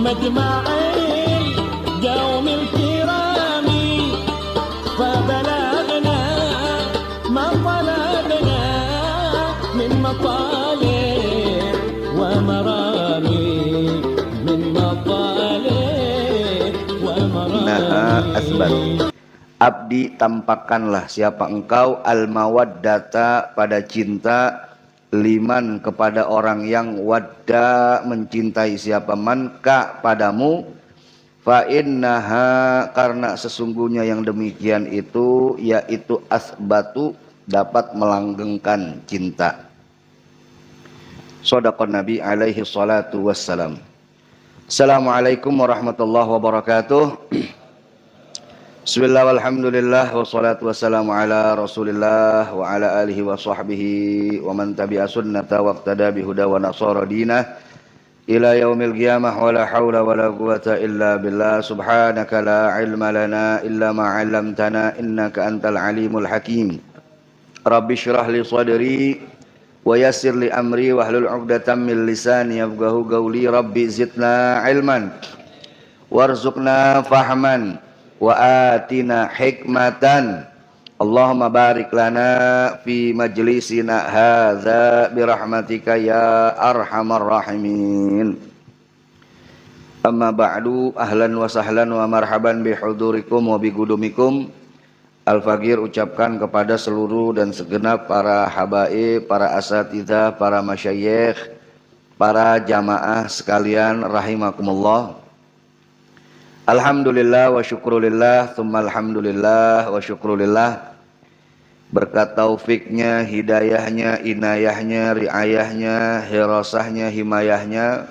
ومجمع القوم الكرام فبلغنا ما طلبنا من مطالب ومرامي من مطالب ومرامي. Abdi, tampakkanlah siapa engkau al-mawaddata pada cinta, liman kepada orang yang wadda mencintai siapa man ka padamu, fa innaha karena sesungguhnya yang demikian itu yaitu asbatu dapat melanggengkan cinta. Shadaqan Nabi alaihi salatu wassalam. Assalamualaikum warahmatullahi wabarakatuh. Bismillah walhamdulillah wassalatu wassalamu ala rasulillah wa ala alihi wa sahbihi wa man tabi'a sunnata waqtada bihuda wa nasara dinah ila yaumil qiyamah wa la hawla wa la quwata illa billah. Subhanaka la ilma lana illa ma 'allamtana innaka antal alimul hakim. Rabbi shrah li sadri wa yassir li amri wahlul 'uqdatam min lisani yafqahu qawli. Rabbi zidna ilman warzuqna fahman wa atina hikmatan. Allahumma barik lana fi majlisina hadza birahmatika ya arhamar rahimin. Amma ba'du, ahlan wa sahlan wa marhaban bihudurikum wa bigudumikum. Al-Faqir ucapkan kepada seluruh dan segenap para habaib, para asatidzah, para masyayikh, para jamaah sekalian rahimakumullah. Alhamdulillah wa syukrulillah, thumma alhamdulillah wa syukrulillah. Berkat taufiknya, hidayahnya, inayahnya, riayahnya, hirasahnya, himayahnya,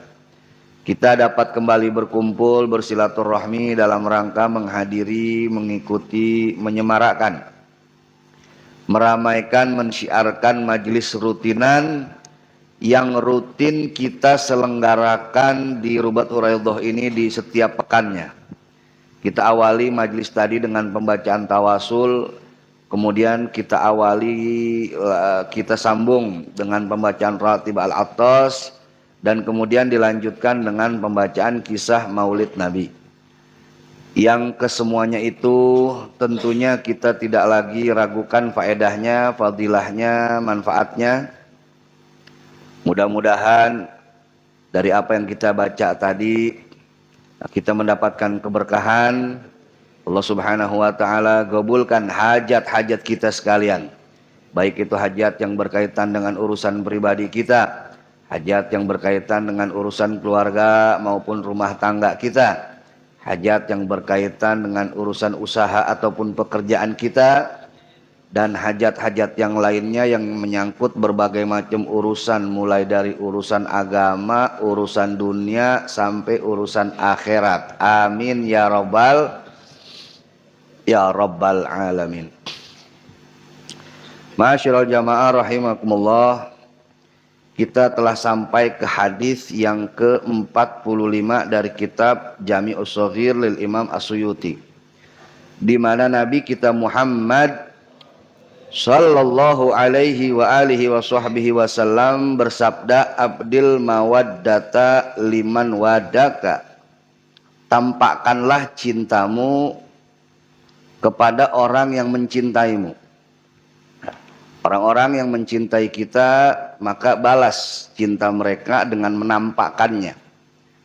kita dapat kembali berkumpul bersilaturahmi dalam rangka menghadiri, mengikuti, menyemarakkan, meramaikan, mensyiarkan majelis rutinan yang rutin kita selenggarakan di Rubatul Raidhah ini di setiap pekannya. Kita awali majelis tadi dengan pembacaan tawasul, kemudian kita sambung dengan pembacaan Ratib Al-Attas, dan kemudian dilanjutkan dengan pembacaan kisah Maulid Nabi. Yang kesemuanya itu tentunya kita tidak lagi ragukan faedahnya, fadilahnya, manfaatnya. Mudah-mudahan dari apa yang kita baca tadi kita mendapatkan keberkahan. Allah Subhanahu wa taala gabulkan hajat-hajat kita sekalian. Baik itu hajat yang berkaitan dengan urusan pribadi kita, hajat yang berkaitan dengan urusan keluarga maupun rumah tangga kita, hajat yang berkaitan dengan urusan usaha ataupun pekerjaan kita, dan hajat-hajat yang lainnya yang menyangkut berbagai macam urusan, mulai dari urusan agama, urusan dunia, sampai urusan akhirat. Amin ya rabbal alamin. Ma'asyiral jamaah rahimakumullah. Kita telah sampai ke hadis yang ke-45 dari kitab Jami'us Shaghir lil Imam As-Suyuti, di mana Nabi kita Muhammad sallallahu alaihi wa alihi wa sahbihi wasallam bersabda, abdil mawaddata liman wadaka, tampakkanlah cintamu kepada orang yang mencintaimu. Orang-orang yang mencintai kita, maka balas cinta mereka dengan menampakkannya,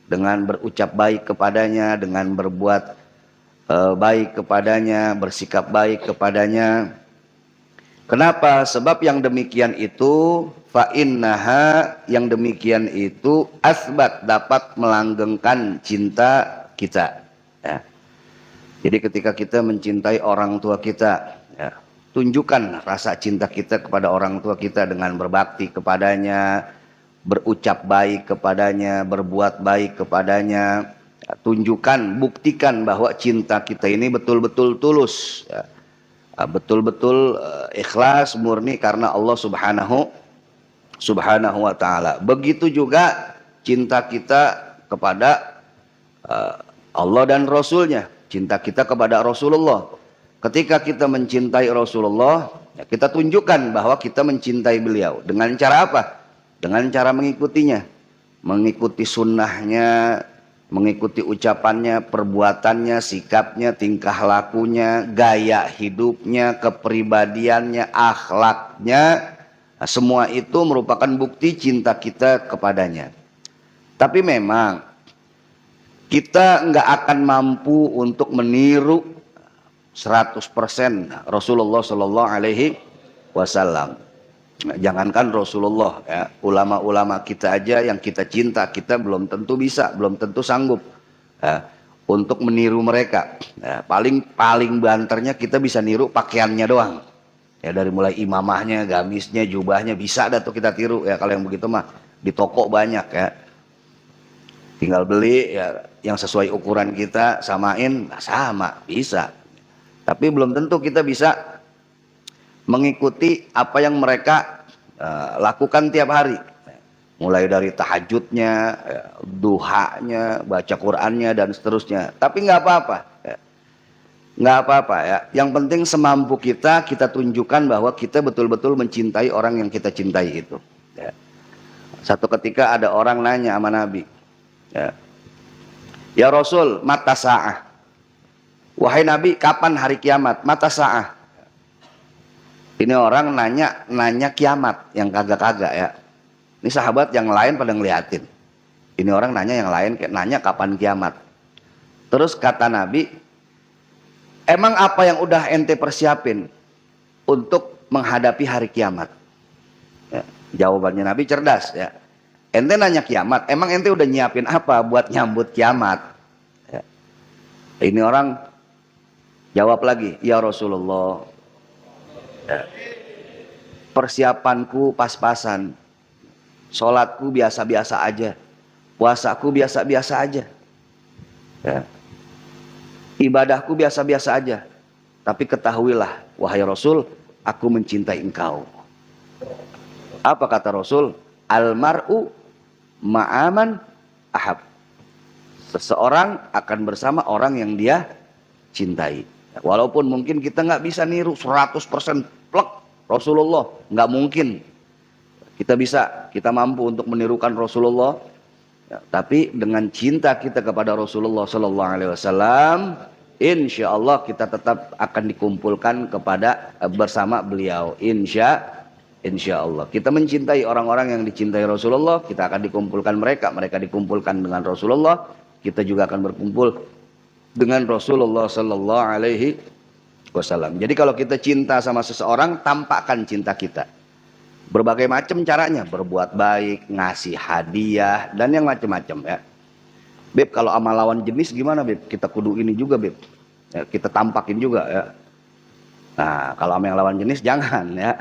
dengan berucap baik kepadanya, dengan berbuat baik kepadanya, bersikap baik kepadanya. Kenapa? Sebab yang demikian itu fa innaha, yang demikian itu asbat, dapat melanggengkan cinta kita. Ya. Jadi ketika kita mencintai orang tua kita, ya, tunjukkan rasa cinta kita kepada orang tua kita dengan berbakti kepadanya, berucap baik kepadanya, berbuat baik kepadanya. Ya, tunjukkan, buktikan bahwa cinta kita ini betul-betul tulus. Ya. Betul-betul ikhlas, murni karena Allah Subhanahu wa ta'ala. Begitu juga cinta kita kepada Allah dan Rasulnya, cinta kita kepada Rasulullah. Ketika kita mencintai Rasulullah, ya kita tunjukkan bahwa kita mencintai beliau. Dengan cara apa? Dengan cara mengikutinya, mengikuti sunnahnya, mengikuti ucapannya, perbuatannya, sikapnya, tingkah lakunya, gaya hidupnya, kepribadiannya, akhlaknya. Nah, semua itu merupakan bukti cinta kita kepadanya. Tapi memang kita nggak akan mampu untuk meniru 100% Rasulullah Shallallahu Alaihi Wasallam. Jangankan Rasulullah, ya, ulama-ulama kita aja yang kita cinta, kita belum tentu bisa, belum tentu sanggup ya, untuk meniru mereka. Ya, paling banternya kita bisa niru pakaiannya doang. Ya, dari mulai imamahnya, gamisnya, jubahnya bisa dah tuh kita tiru. Ya kalau yang begitu mah di toko banyak ya. Tinggal beli ya yang sesuai ukuran kita, samain, sama bisa. Tapi belum tentu kita bisa mengikuti apa yang mereka lakukan tiap hari, mulai dari tahajudnya, duhanya, baca Qur'annya dan seterusnya. Tapi nggak apa-apa, nggak apa-apa ya. Yang penting semampu kita tunjukkan bahwa kita betul-betul mencintai orang yang kita cintai itu. Ya. Satu ketika ada orang nanya sama Nabi, ya Rasul, mata sa'ah. Wahai Nabi, kapan hari kiamat? Mata sa'ah. Ini orang nanya kiamat yang kagak-kagak ya. Ini sahabat yang lain pada ngeliatin. Ini orang nanya yang lain, nanya kapan kiamat. Terus kata Nabi, emang apa yang udah ente persiapin untuk menghadapi hari kiamat? Ya, jawabannya Nabi cerdas ya. Ente nanya kiamat, emang ente udah nyiapin apa buat nyambut kiamat? Ya. Ini orang jawab lagi, ya Rasulullah, persiapanku pas-pasan, sholatku biasa-biasa aja, puasaku biasa-biasa aja, ya. Ibadahku biasa-biasa aja. Tapi ketahuilah, wahai Rasul, aku mencintai engkau. Apa kata Rasul? Almar'u ma'aman ahab. Seseorang akan bersama orang yang dia cintai. Walaupun mungkin kita nggak bisa niru 100% plek Rasulullah, nggak mungkin. Kita mampu untuk menirukan Rasulullah, ya, tapi dengan cinta kita kepada Rasulullah Sallallahu Alaihi Wasallam, insya Allah kita tetap akan dikumpulkan bersama beliau. Insya Allah kita mencintai orang-orang yang dicintai Rasulullah, kita akan dikumpulkan mereka dikumpulkan dengan Rasulullah, kita juga akan berkumpul dengan Rasulullah Sallallahu Alaihi Wasallam. Jadi kalau kita cinta sama seseorang, tampakkan cinta kita. Berbagai macam caranya, berbuat baik, ngasih hadiah, dan yang macam-macam ya. Beb, kalau sama lawan jenis gimana Beb? Kita kudu ini juga Beb. Ya, kita tampakin juga ya. Nah, kalau sama yang lawan jenis jangan ya.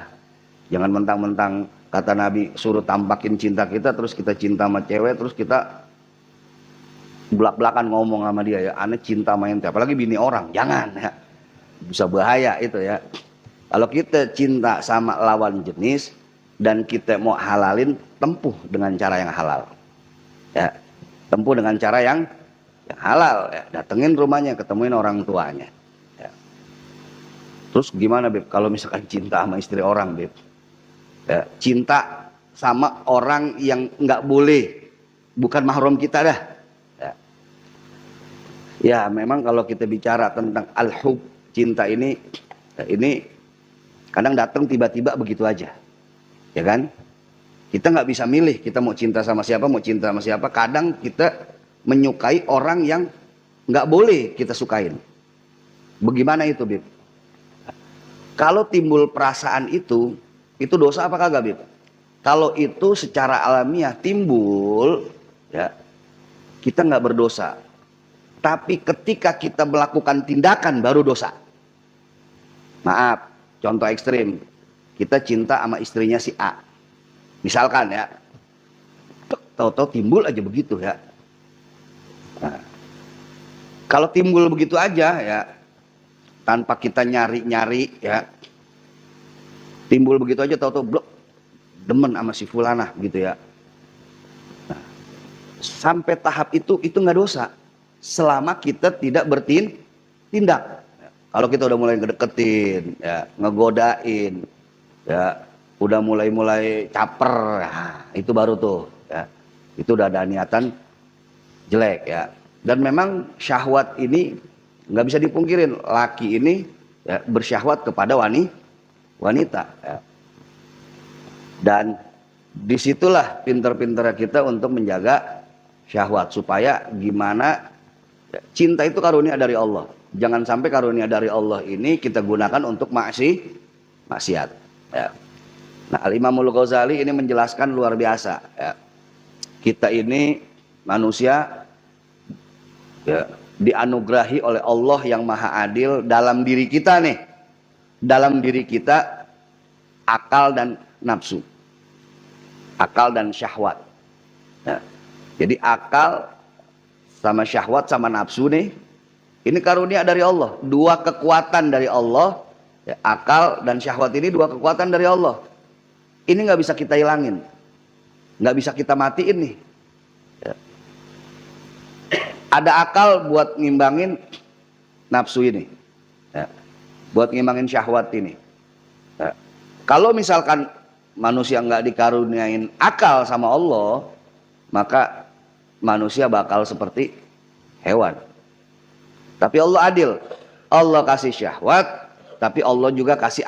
Jangan mentang-mentang kata Nabi suruh tampakin cinta kita, terus kita cinta sama cewek, terus kita belak-belakan ngomong sama dia ya, aneh cinta main ente, apalagi bini orang, jangan ya, bisa bahaya itu ya. Kalau kita cinta sama lawan jenis dan kita mau halalin, tempuh dengan cara yang halal ya, tempuh dengan cara yang halal ya. Datengin rumahnya, ketemuin orang tuanya ya. Terus gimana Beb kalau misalkan cinta sama istri orang Beb ya, cinta sama orang yang nggak boleh, bukan mahram kita dah. Ya memang kalau kita bicara tentang al-hub, cinta ini kadang datang tiba-tiba begitu aja, ya kan? Kita nggak bisa milih, kita mau cinta sama siapa, Kadang kita menyukai orang yang nggak boleh kita sukain. Bagaimana itu, Bib? Kalau timbul perasaan itu dosa apa kagak, Bib? Kalau itu secara alamiah timbul, ya kita nggak berdosa. Tapi ketika kita melakukan tindakan baru dosa. Maaf, contoh ekstrim. Kita cinta sama istrinya si A. Misalkan ya. Tahu-tahu timbul aja begitu ya. Nah, kalau timbul begitu aja ya, tanpa kita nyari-nyari ya. Timbul begitu aja tahu-tahu blok demen sama si fulanah gitu ya. Nah, sampai tahap itu nggak dosa. Selama kita tidak bertindak. Kalau kita udah mulai ngedeketin, ya, ngegodain, ya, udah mulai caper, ya, itu baru tuh, ya, itu udah ada niatan jelek ya. Dan memang syahwat ini nggak bisa dipungkirin, laki ini ya, bersyahwat kepada wanita ya. Dan disitulah pinter-pinter kita untuk menjaga syahwat, supaya gimana ya, cinta itu karunia dari Allah. Jangan sampai karunia dari Allah ini kita gunakan untuk maksiat ya. Nah, Al-Imamul Ghazali ini menjelaskan luar biasa ya. Kita ini manusia ya, dianugerahi oleh Allah yang maha adil dalam diri kita nih. Dalam diri kita akal dan nafsu, akal dan syahwat ya. Jadi akal sama syahwat sama nafsu nih, ini karunia dari Allah, dua kekuatan dari Allah ya. Akal dan syahwat ini dua kekuatan dari Allah. Ini nggak bisa kita hilangin, nggak bisa kita matiin nih ya. Ada akal buat ngimbangin nafsu ini ya, buat ngimbangin syahwat ini ya. Kalau misalkan manusia nggak dikaruniain akal sama Allah, maka manusia bakal seperti hewan. Tapi Allah adil, Allah kasih syahwat, tapi Allah juga kasih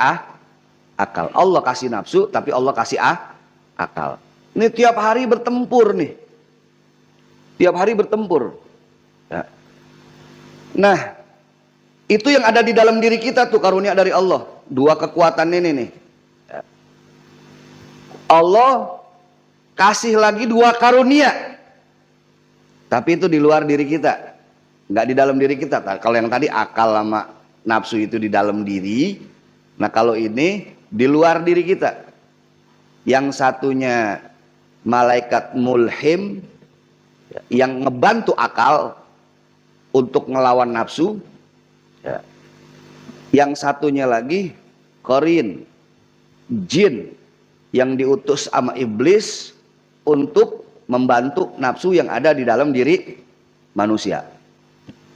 akal. Allah kasih nafsu, tapi Allah kasih akal. Ini tiap hari bertempur nih, tiap hari bertempur ya. Nah, itu yang ada di dalam diri kita tuh karunia dari Allah, dua kekuatan ini nih ya. Allah kasih lagi dua karunia, tapi itu di luar diri kita, nggak di dalam diri kita. Kalau yang tadi akal sama nafsu itu di dalam diri, nah kalau ini di luar diri kita. Yang satunya malaikat mulhim yang ngebantu akal untuk ngelawan nafsu ya. Yang satunya lagi qarin, jin yang diutus sama iblis untuk membantu nafsu yang ada di dalam diri manusia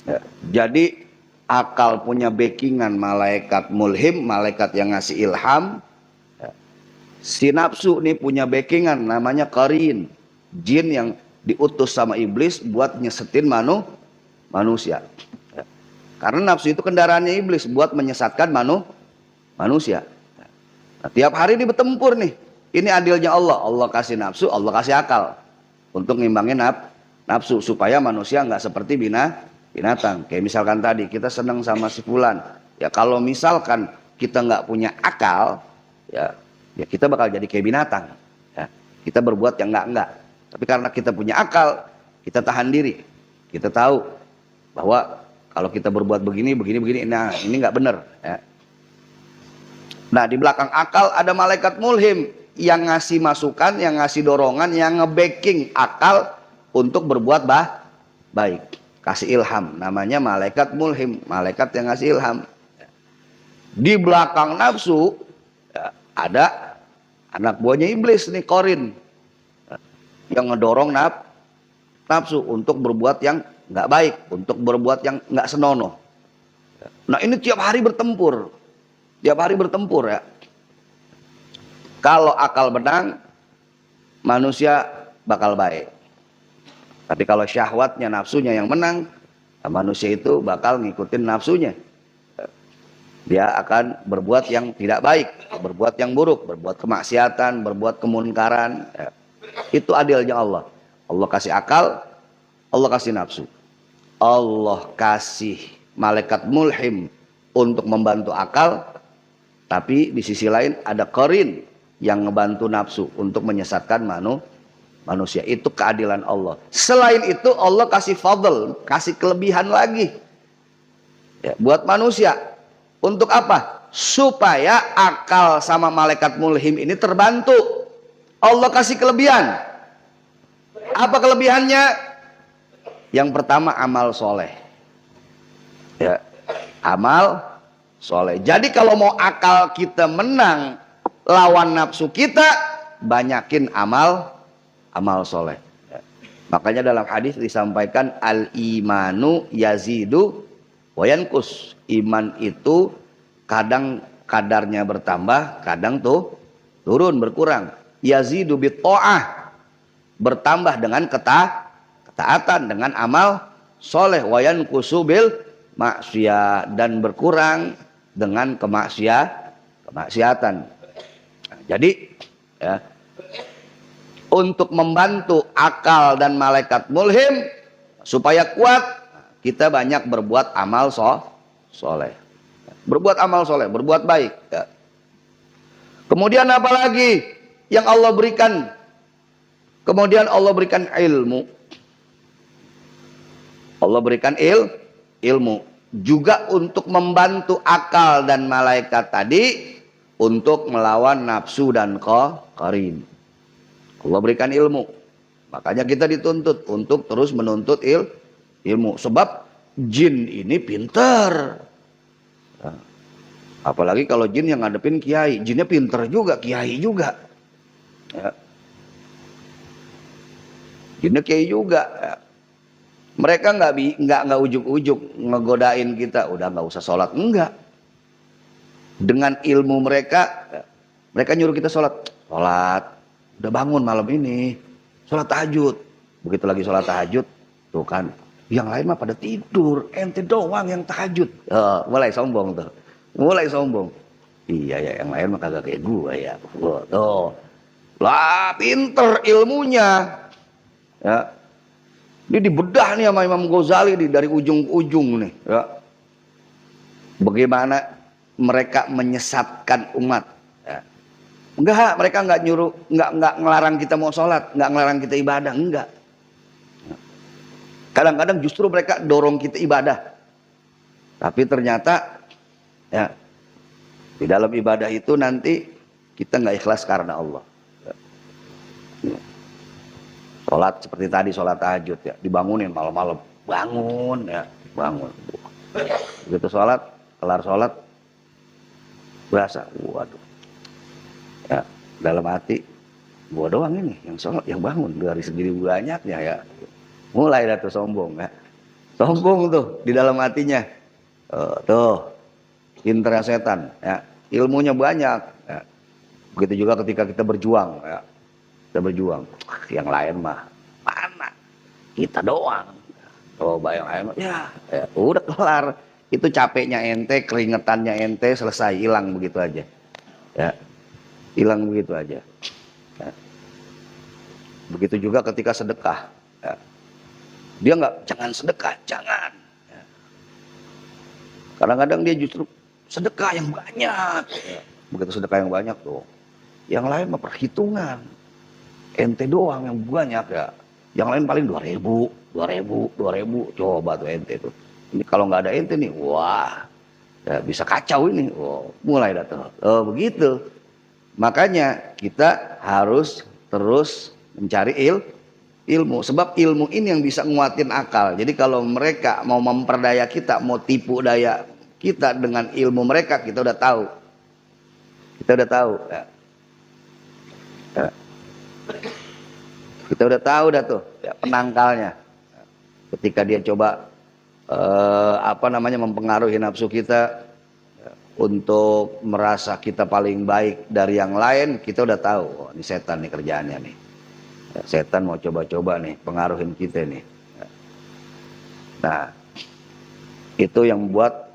ya. Jadi akal punya backingan malaikat mulhim, malaikat yang ngasih ilham ya. Si nafsu nih punya backingan namanya qarin, jin yang diutus sama iblis buat nyesetin manusia ya. Karena nafsu itu kendaraannya iblis buat menyesatkan manusia. Nah, tiap hari ini bertempur nih. Ini adilnya Allah. Allah kasih nafsu, Allah kasih akal untuk ngimbangin nafsu supaya manusia nggak seperti binatang. Kayak misalkan tadi kita senang sama si fulan. Ya kalau misalkan kita nggak punya akal, ya kita bakal jadi kayak binatang. Ya, kita berbuat yang enggak. Tapi karena kita punya akal, kita tahan diri. Kita tahu bahwa kalau kita berbuat begini, nah ini nggak benar. Ya. Nah di belakang akal ada malaikat mulhim yang ngasih masukan, yang ngasih dorongan, yang nge-backing akal untuk berbuat baik. Kasih ilham, namanya malaikat mulhim, malaikat yang ngasih ilham. Di belakang nafsu ya, ada anak buahnya iblis nih, qarin, yang ngedorong nafsu untuk berbuat yang nggak baik, untuk berbuat yang nggak senonoh. Nah ini tiap hari bertempur ya. Kalau akal menang, manusia bakal baik. Tapi kalau syahwatnya, nafsunya yang menang, manusia itu bakal ngikutin nafsunya. Dia akan berbuat yang tidak baik, berbuat yang buruk, berbuat kemaksiatan, berbuat kemunkaran. Itu adilnya Allah. Allah kasih akal, Allah kasih nafsu. Allah kasih malaikat mulhim untuk membantu akal, tapi di sisi lain ada qarin yang ngebantu nafsu untuk menyesatkan manusia. Itu keadilan Allah. Selain itu Allah kasih fadl, kasih kelebihan lagi ya, buat manusia. Untuk apa? Supaya akal sama malaikat mulhim ini terbantu. Allah kasih kelebihan. Apa kelebihannya? Yang pertama amal soleh ya, amal soleh. Jadi kalau mau akal kita menang lawan nafsu kita, banyakin amal soleh. Makanya dalam hadis disampaikan al-imanu yazidu wa yanqus. Iman itu kadang kadarnya bertambah, kadang tuh turun, berkurang. Yazidu bit ta'ah, bertambah dengan ketaatan. ketaatan dengan amal soleh, wayan kusubil maksiat, dan berkurang dengan kemaksiatan. Jadi ya, untuk membantu akal dan malaikat mulhim supaya kuat, kita banyak berbuat amal soleh, berbuat amal soleh, berbuat baik ya. Kemudian apalagi yang Allah berikan? Kemudian Allah berikan ilmu. Allah berikan ilmu juga untuk membantu akal dan malaikat tadi untuk melawan nafsu dan qarin. Allah berikan ilmu. Makanya kita dituntut untuk terus menuntut ilmu. Sebab jin ini pintar. Nah, apalagi kalau jin yang ngadepin kiai, jinnya pintar juga, kiai juga. Ya. Jinnya kiai juga. Ya. Mereka nggak ujuk-ujuk ngegodain kita. Udah nggak usah sholat, enggak. Dengan ilmu mereka, mereka nyuruh kita sholat. Udah bangun malam ini, sholat tahajud. Begitu lagi sholat tahajud, tuh kan, yang lain mah pada tidur, ente doang yang tahajud. Mulai sombong tuh. Mulai sombong. Iya ya, yang lain mah kagak kayak gua ya. Tuh. Lah, pinter ilmunya. Ya. Ini dibedah nih sama Imam Ghazali nih, dari ujung ke ujung nih. Ya. Bagaimana mereka menyesatkan umat. Ya. Enggak, mereka nggak nyuruh, nggak ngelarang kita mau sholat, nggak ngelarang kita ibadah, enggak. Kadang-kadang justru mereka dorong kita ibadah. Tapi ternyata ya, di dalam ibadah itu nanti kita nggak ikhlas karena Allah. Sholat seperti tadi, sholat tahajud ya, dibangunin malam-malam, bangun ya, bangun. Begitu sholat, kelar sholat, berasa, waduh, ya dalam hati, gua doang ini yang sholat, yang bangun dari segini banyaknya ya. Mulai dah tuh sombong ya, sombong tuh di dalam hatinya, tuh pinternya setan ya, ilmunya banyak ya. Begitu juga ketika kita berjuang ya. Kita berjuang, yang lain mah mana, kita doang. Coba yang lain mah ya udah kelar. Itu capeknya ente, keringetannya ente, selesai, hilang begitu aja ya, hilang begitu aja ya. Begitu juga ketika sedekah ya. Dia nggak, jangan sedekah, jangan ya. Kadang-kadang dia justru sedekah yang banyak ya. Begitu sedekah yang banyak tuh, yang lain mah perhitungan. Ente doang yang banyak ya, yang lain paling 2.000. Coba tuh ente tuh. Ini kalau nggak ada ente nih, wah, ya bisa kacau ini. Oh, mulai dah tuh. Begitu. Makanya kita harus terus mencari ilmu. Sebab ilmu ini yang bisa nguatin akal. Jadi kalau mereka mau memperdaya kita, mau tipu daya kita dengan ilmu mereka, kita udah tahu. Kita udah tahu. Ya. Ya. Kita udah tahu dah tuh ya, penangkalnya. Ketika dia coba mempengaruhi nafsu kita ya, untuk merasa kita paling baik dari yang lain, kita udah tahu, oh, ini setan nih kerjaannya nih. Ya, setan mau coba-coba nih pengaruhin kita nih. Ya. Nah, itu yang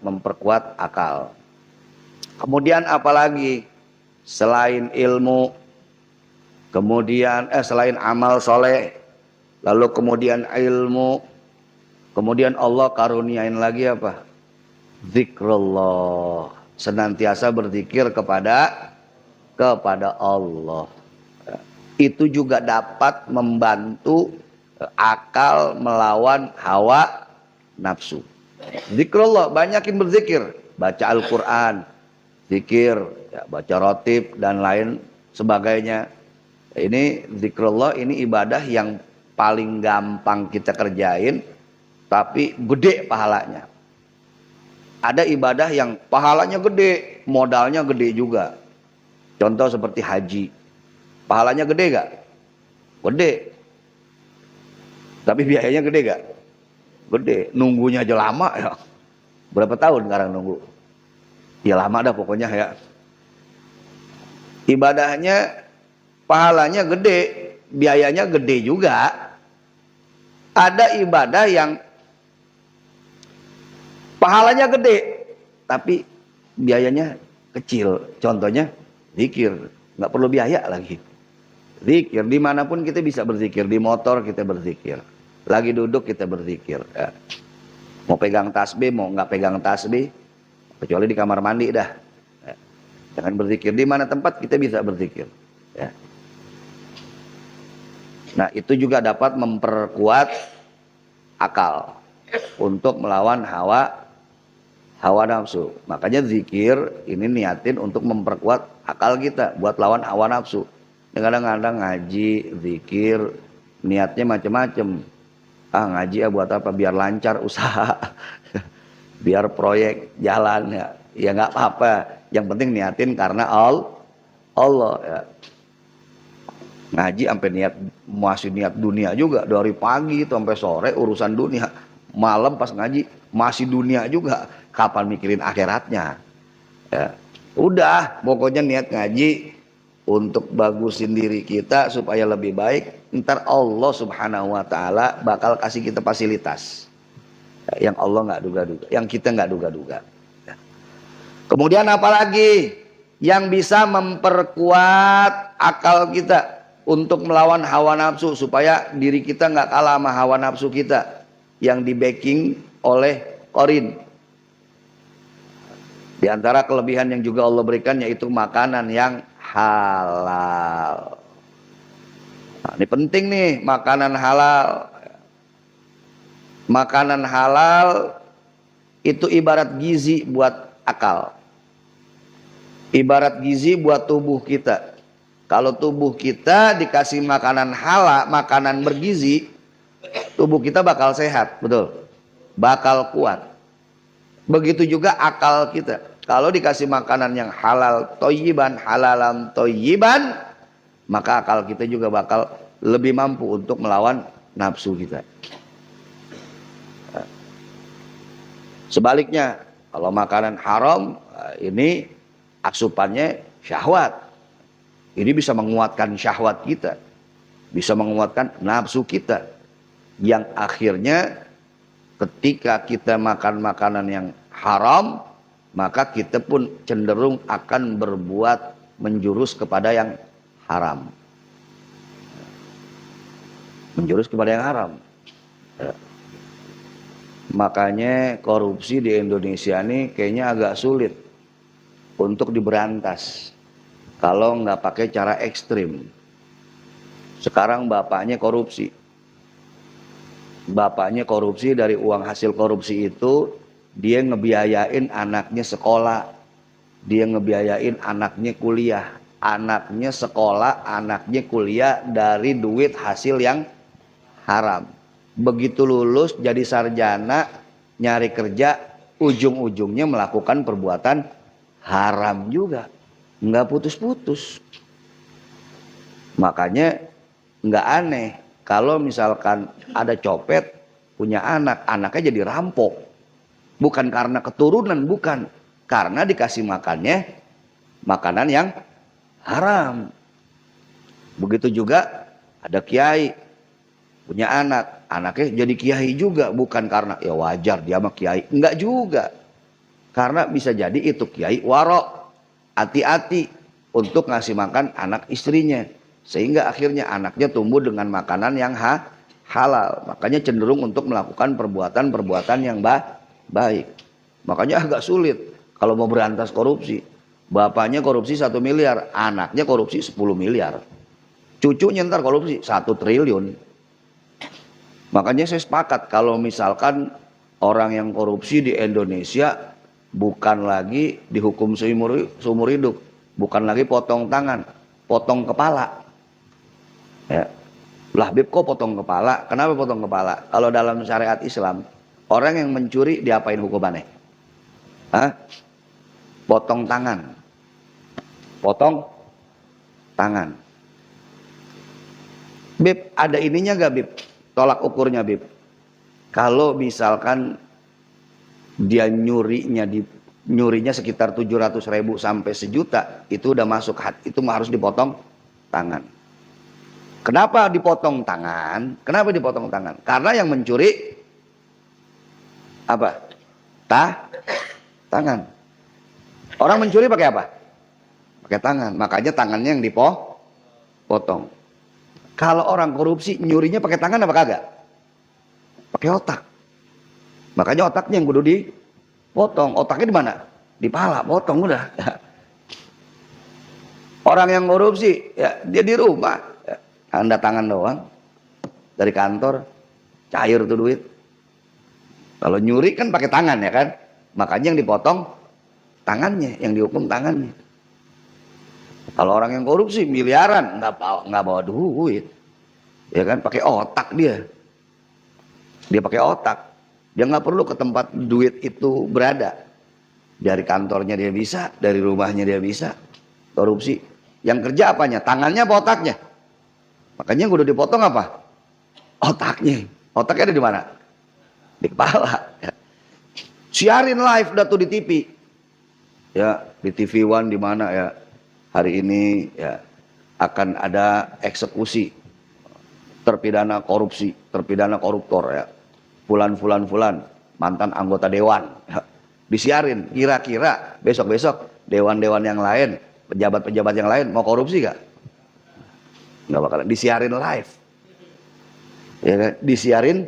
memperkuat akal. Kemudian apalagi selain ilmu, kemudian selain amal soleh, lalu kemudian ilmu, kemudian Allah karuniain lagi apa? Zikrullah, senantiasa berzikir kepada Allah. Itu juga dapat membantu akal melawan hawa nafsu. Zikrullah, banyakin berzikir, baca Al-Quran, zikir, ya, baca rotib dan lain sebagainya. Ini zikrullah, ini ibadah yang paling gampang kita kerjain, tapi gede pahalanya. Ada ibadah yang pahalanya gede, modalnya gede juga. Contoh seperti haji. Pahalanya gede gak? Gede. Tapi biayanya gede gak? Gede. Nunggunya aja lama ya. Berapa tahun sekarang nunggu? Ya lama dah pokoknya ya. Ibadahnya pahalanya gede, biayanya gede juga. Ada ibadah yang pahalanya gede, tapi biayanya kecil. Contohnya zikir, nggak perlu biaya lagi. Zikir dimanapun kita bisa berzikir, di motor kita berzikir, lagi duduk kita berzikir. Ya. Mau pegang tasbih, mau nggak pegang tasbih, kecuali di kamar mandi dah. Ya. Jangan berzikir di mana tempat kita bisa berzikir. Ya. Nah itu juga dapat memperkuat akal untuk melawan hawa nafsu. Makanya zikir ini niatin untuk memperkuat akal kita buat lawan hawa nafsu. Kadang-kadang ngaji, zikir, niatnya macam-macam. Ngaji ya buat apa? Biar lancar usaha, biar proyek jalan ya. Ya nggak apa-apa. Yang penting niatin karena Allah ya. Ngaji sampai masih niat dunia juga, dari pagi itu sampai sore urusan dunia, malam pas ngaji masih dunia juga, kapan mikirin akhiratnya ya. Udah pokoknya niat ngaji untuk bagusin diri kita supaya lebih baik, ntar Allah subhanahu wa ta'ala bakal kasih kita fasilitas yang Allah nggak duga-duga, yang kita nggak duga-duga ya. Kemudian apalagi yang bisa memperkuat akal kita untuk melawan hawa nafsu, supaya diri kita nggak kalah sama hawa nafsu kita yang di backing oleh Qarin. Di antara kelebihan yang juga Allah berikan yaitu makanan yang halal. Nah, ini penting nih, makanan halal. Makanan halal itu ibarat gizi buat akal, ibarat gizi buat tubuh kita. Kalau tubuh kita dikasih makanan halal, makanan bergizi, tubuh kita bakal sehat, betul, bakal kuat. Begitu juga akal kita. Kalau dikasih makanan yang halal toyiban, halalam toyiban, maka akal kita juga bakal lebih mampu untuk melawan nafsu kita. Sebaliknya, kalau makanan haram, ini asupannya syahwat. Ini bisa menguatkan syahwat kita, bisa menguatkan nafsu kita, yang akhirnya ketika kita makan makanan yang haram, maka kita pun cenderung akan berbuat menjurus kepada yang haram. Menjurus kepada yang haram. Makanya korupsi di Indonesia ini kayaknya agak sulit untuk diberantas kalau nggak pakai cara ekstrim. Sekarang bapaknya korupsi. Bapaknya korupsi, dari uang hasil korupsi itu dia ngebiayain anaknya sekolah, dia ngebiayain anaknya kuliah, anaknya sekolah, anaknya kuliah dari duit hasil yang haram. Begitu lulus jadi sarjana, nyari kerja, ujung-ujungnya melakukan perbuatan haram juga, nggak putus-putus. Makanya nggak aneh kalau misalkan ada copet punya anak, anaknya jadi rampok. Bukan karena keturunan, bukan. Karena dikasih makannya makanan yang haram. Begitu juga ada kiai punya anak, anaknya jadi kiai juga. Bukan karena ya wajar dia mah kiai, enggak juga. Karena bisa jadi itu kiai warok, hati-hati untuk ngasih makan anak istrinya, sehingga akhirnya anaknya tumbuh dengan makanan yang halal. Makanya cenderung untuk melakukan perbuatan-perbuatan yang baik. Makanya agak sulit kalau mau berantas korupsi. Bapaknya korupsi 1 miliar, anaknya korupsi 10 miliar. Cucunya ntar korupsi 1 triliun. Makanya saya sepakat kalau misalkan orang yang korupsi di Indonesia bukan lagi dihukum seumur hidup, bukan lagi potong tangan, potong kepala. Ya. Lah Bib kok potong kepala? Kenapa potong kepala? Kalau dalam syariat Islam, orang yang mencuri diapain hukumannya? Potong tangan. Potong tangan. Bib, ada ininya gak Bib? Tolak ukurnya Bib. Kalau misalkan dia nyurinya sekitar 700.000 sampai 1 juta, itu udah masuk itu harus dipotong tangan. Kenapa dipotong tangan? Kenapa dipotong tangan? Karena yang mencuri apa? Tangan. Orang mencuri pakai apa? Pakai tangan. Makanya tangannya yang dipotong. Kalau orang korupsi nyurinya pakai tangan apa kagak? Pakai otak. Makanya otaknya yang kudu dipotong. Otaknya di mana? Di pala, potong udah. Orang yang korupsi ya dia di rumah. Anda tangan doang dari kantor cair tuh duit. Kalau nyuri kan pakai tangan ya kan, makanya yang dipotong tangannya, yang dihukum tangannya. Kalau orang yang korupsi miliaran nggak bawa duit, ya kan pakai otak dia pakai otak, dia nggak perlu ke tempat duit itu berada, dari kantornya dia bisa, dari rumahnya dia bisa. Korupsi yang kerja apanya? Tangannya apa otaknya? Makanya yang udah dipotong apa? Otaknya. Otaknya ada di mana? Di kepala. Ya. Siarin live dah tuh di TV. Ya, di TV One di mana ya? Hari ini ya akan ada eksekusi terpidana korupsi, terpidana koruptor ya. Fulan mantan anggota dewan. Ya. Disiarin. Kira-kira besok-besok dewan-dewan yang lain, pejabat-pejabat yang lain mau korupsi gak? Nggak bakalan. Disiarin live, ya kan? Disiarin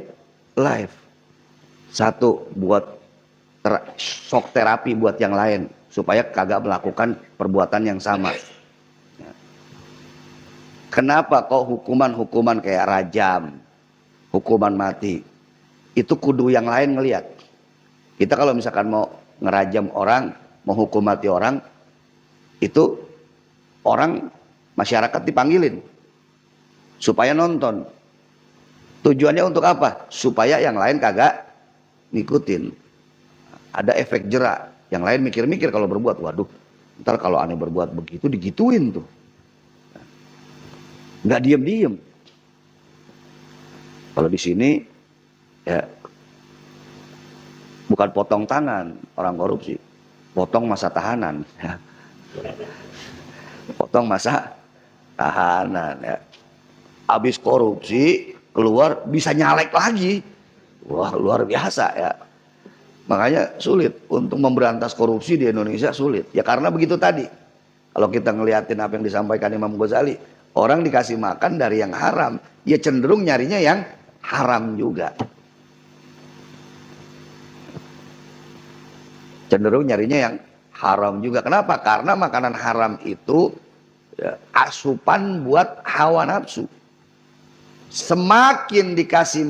live. Satu buat shock terapi buat yang lain supaya kagak melakukan perbuatan yang sama. Kenapa kok hukuman kayak rajam, hukuman mati itu kudu yang lain ngelihat. Kita kalau misalkan mau ngerajam orang, mau hukum mati orang, itu orang masyarakat dipanggilin supaya nonton. Tujuannya untuk apa? Supaya yang lain kagak ngikutin. Ada efek jerak. Yang lain mikir-mikir kalau berbuat, waduh, ntar kalau aneh berbuat begitu digituin tuh. Nggak diem-diem. Kalau di sini ya bukan potong tangan orang korupsi, potong masa tahanan. Potong masa tahanan ya. Habis korupsi keluar bisa nyalek lagi. Wah, luar biasa ya. Makanya sulit untuk memberantas korupsi di Indonesia, sulit. Ya karena begitu tadi. Kalau kita ngeliatin apa yang disampaikan Imam Ghazali, orang dikasih makan dari yang haram, ya cenderung nyarinya yang haram juga. Cenderung nyarinya yang haram juga. Kenapa? Karena makanan haram itu ya, asupan buat hawa nafsu. Semakin dikasih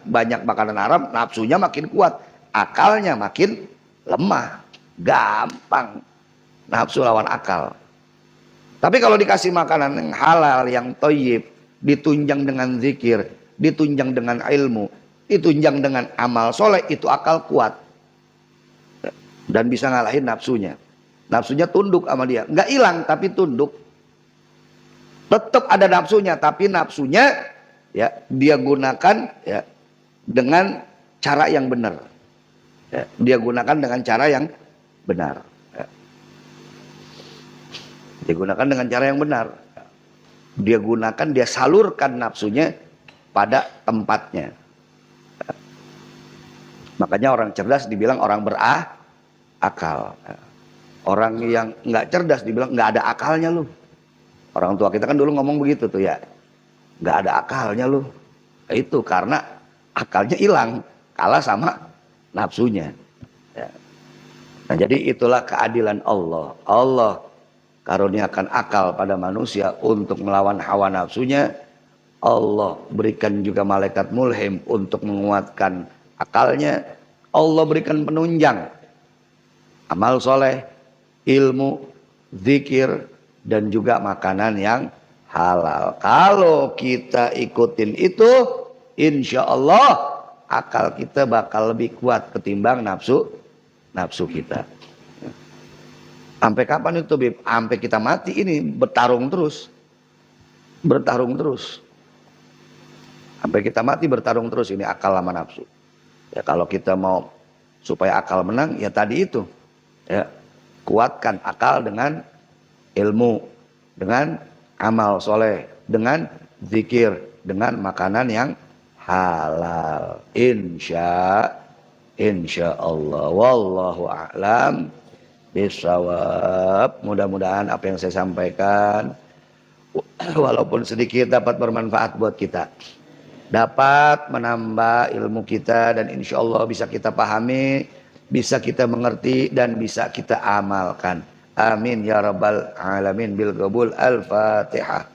banyak makanan haram, nafsunya makin kuat, akalnya makin lemah, gampang nafsu lawan akal. Tapi kalau dikasih makanan yang halal, yang thayyib, ditunjang dengan zikir, ditunjang dengan ilmu, ditunjang dengan amal soleh, itu akal kuat dan bisa ngalahin nafsunya. Nafsunya tunduk sama dia, nggak hilang tapi tunduk. Tetap ada nafsunya, tapi nafsunya ya dia gunakan ya dengan cara yang benar. Ya, dia gunakan dengan cara yang benar. Ya. Dia gunakan dengan cara yang benar. Dia gunakan, dia salurkan nafsunya pada tempatnya. Ya. Makanya orang cerdas dibilang orang berakal. Ya. Orang yang nggak cerdas dibilang nggak ada akalnya lu. Orang tua kita kan dulu ngomong begitu tuh ya. Nggak ada akalnya lu. Itu karena akalnya hilang, kalah sama nafsunya. Ya. Nah jadi itulah keadilan Allah. Allah karuniakan akal pada manusia untuk melawan hawa nafsunya. Allah berikan juga malaikat mulhim untuk menguatkan akalnya. Allah berikan penunjang amal soleh, ilmu, zikir, dan juga makanan yang halal. Kalau kita ikutin itu, insya Allah akal kita bakal lebih kuat ketimbang nafsu kita. Sampai kapan itu, Bib? Sampai kita mati ini bertarung terus. Sampai kita mati bertarung terus ini akal sama nafsu. Ya kalau kita mau supaya akal menang, ya tadi itu. Ya, kuatkan akal dengan ilmu, dengan amal soleh, dengan zikir dengan makanan yang halal. Insya Allah. Wallahu a'lam bishawab. Mudah-mudahan apa yang saya sampaikan walaupun sedikit dapat bermanfaat buat kita, dapat menambah ilmu kita, dan insya Allah bisa kita pahami, bisa kita mengerti, dan bisa kita amalkan. Amin ya rabbal alamin bil qabul. Al-Fatihah.